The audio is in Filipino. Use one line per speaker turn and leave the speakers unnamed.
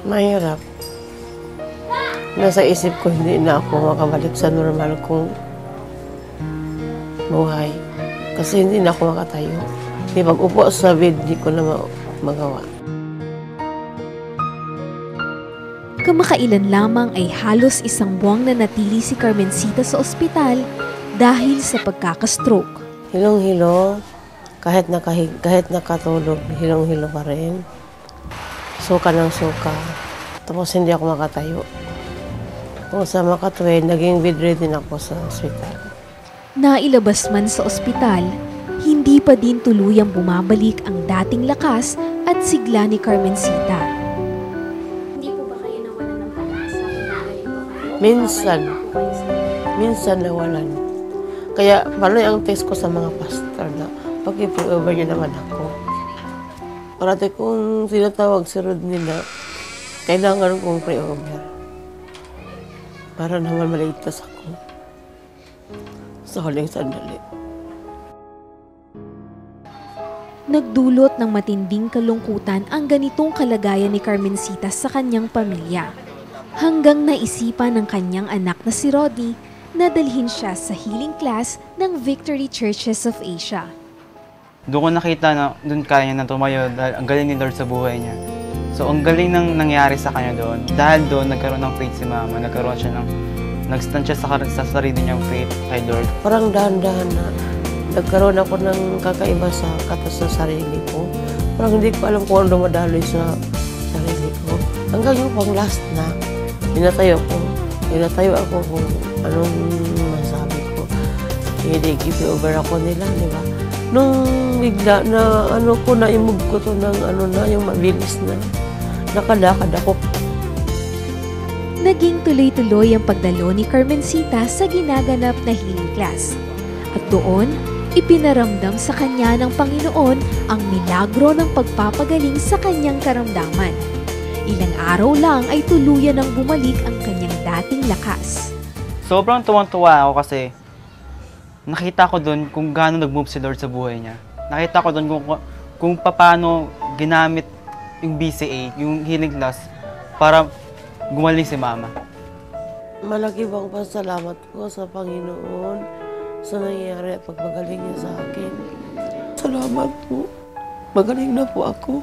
Mahirap. Nasa isip ko, hindi na ako makabalik sa normal kong buhay. Kasi hindi na ako makatayo. Hindi pag-upo sa bed, hindi ko na magawa.
Kamakailan lamang ay halos isang buwang nanatili si Carmencita sa ospital dahil sa pagkakastroke.
Hilong-hilo, kahit nakatulog, hilong-hilo pa rin. Suka ng suka. Tapos hindi ako makatayo. Kung sa makatuwid, naging bedridden ako sa ospital.
Nailabas man sa ospital, hindi pa din tuluyang bumabalik ang dating lakas at sigla ni Carmencita.
Hindi po ba kayo nawalan ng pag-asa kung nagaling po kayo?
Minsan nawalan. Kaya pala ang text ko sa mga pastor na pag-i-pray over niyo naman ako. Parati kong tinatawag si Rod nila, kailangan kong pray over. Para naman maligtas ako sa huling sandali.
Nagdulot ng matinding kalungkutan ang ganitong kalagayan ni Carmencita sa kanyang pamilya. Hanggang naisipan ng kanyang anak na si Rodney na dalhin siya sa healing class ng Victory Churches of Asia.
Doon ko nakita na doon kaya niya na tumayo dahil ang galing ni Lord sa buhay niya. So ang galing nang nangyari sa kanya doon. Dahil doon nagkaroon ng faith si Mama, nag-stand siya sa sarili niyang faith kay Lord.
Parang dahan-dahan na nagkaroon ako ng kakaiba sa sarili ko. Parang hindi ko alam kung ano dumadaloy sa sarili ko. Hanggang yung pang last na, hinatayo ako kung anong masabi ko. Hindi give over ako nila, di ba? Nung bigla na na-imove ko to ng yung mabilis na nakalakad ako.
Naging tuloy-tuloy ang pagdalo ni Carmencita sa ginaganap na healing class. At doon, ipinaramdam sa kanya ng Panginoon ang milagro ng pagpapagaling sa kanyang karamdaman. Ilang araw lang ay tuluyan ng bumalik ang kanyang dating lakas.
Sobrang tuwang-tuwa ako kasi nakita ko doon kung gaano nag-move si Lord sa buhay niya. Nakita ko doon kung paano ginamit yung BCA, yung healing class, para gumaling si Mama.
Malaki bang pasalamat ko sa Panginoon sa nangyayari at pagpagaling niya sa akin. Salamat po. Magaling na po ako.